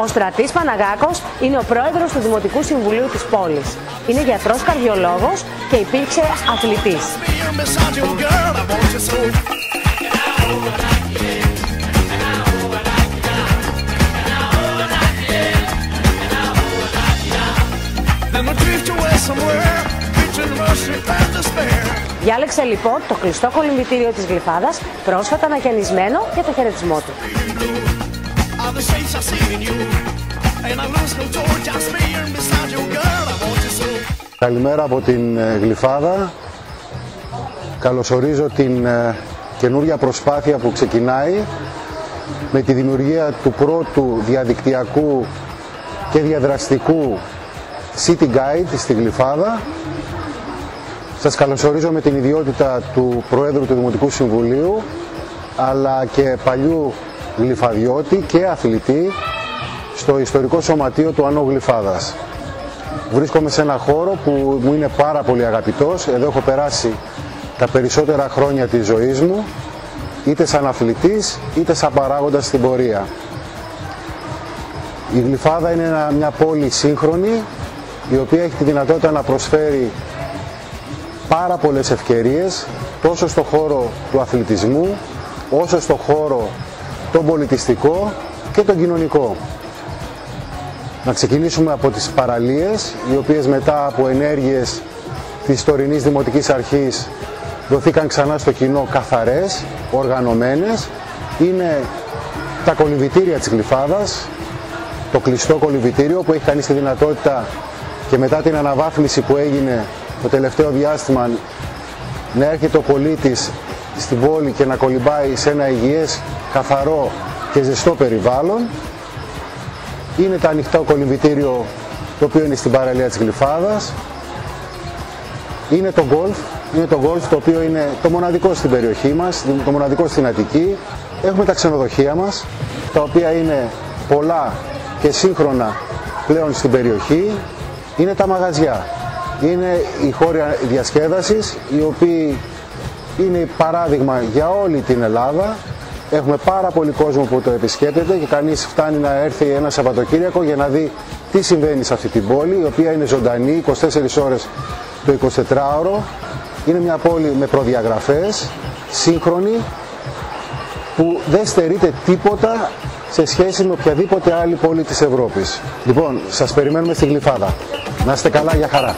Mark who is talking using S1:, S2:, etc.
S1: Ο Στρατής Παναγάκος είναι ο πρόεδρος του Δημοτικού Συμβουλίου της πόλης. Είναι γιατρός καρδιολόγος και υπήρξε αθλητής. Διάλεξε λοιπόν το κλειστό κολυμβητήριο της Γλυφάδας, πρόσφατα ανακαινισμένο, για το χαιρετισμό του.
S2: Καλημέρα από την Γλυφάδα. Καλωσορίζω την καινούργια προσπάθεια που ξεκινάει με τη δημιουργία του πρώτου διαδικτυακού και διαδραστικού City Guide στη Γλυφάδα. Σας καλωσορίζω με την ιδιότητα του Προέδρου του Δημοτικού Συμβουλίου, αλλά και παλιού γλυφαδιώτη και αθλητή στο ιστορικό σωματείο του Άνω Γλυφάδας. Βρίσκομαι σε ένα χώρο που μου είναι πάρα πολύ αγαπητός. Εδώ έχω περάσει τα περισσότερα χρόνια της ζωής μου, είτε σαν αθλητής είτε σαν παράγοντας στην πορεία. Η Γλυφάδα είναι μια πόλη σύγχρονη, η οποία έχει τη δυνατότητα να προσφέρει πάρα πολλές ευκαιρίες, τόσο στο χώρο του αθλητισμού, όσο στο χώρο τον πολιτιστικό και τον κοινωνικό. Να ξεκινήσουμε από τις παραλίες, οι οποίες μετά από ενέργειες της τωρινής Δημοτικής Αρχής δοθήκαν ξανά στο κοινό καθαρές, οργανωμένες. Είναι τα κολυμβητήρια της Γλυφάδας, το κλειστό κολυμβητήριο που έχει κανείς τη δυνατότητα και μετά την αναβάθμιση που έγινε το τελευταίο διάστημα να έρχεται ο πολίτης στην πόλη και να κολυμπάει σε ένα υγιές, καθαρό και ζεστό περιβάλλον. Είναι το ανοιχτό κολυμβητήριο το οποίο είναι στην παραλία της Γλυφάδας. Είναι το γκολφ το οποίο είναι το μοναδικό στην περιοχή μας, το μοναδικό στην Αττική. Έχουμε τα ξενοδοχεία μας, τα οποία είναι πολλά και σύγχρονα πλέον στην περιοχή. Είναι τα μαγαζιά. Είναι οι χώροι διασκέδασης, οι οποίοι είναι παράδειγμα για όλη την Ελλάδα. Έχουμε πάρα πολύ κόσμο που το επισκέπτεται και κανείς φτάνει να έρθει ένα Σαββατοκύριακο για να δει τι συμβαίνει σε αυτή την πόλη, η οποία είναι ζωντανή 24 ώρες το 24ωρο. Είναι μια πόλη με προδιαγραφές, σύγχρονη, που δεν στερείται τίποτα σε σχέση με οποιαδήποτε άλλη πόλη της Ευρώπης. Λοιπόν, σας περιμένουμε στη Γλυφάδα. Να είστε καλά, για χαρά.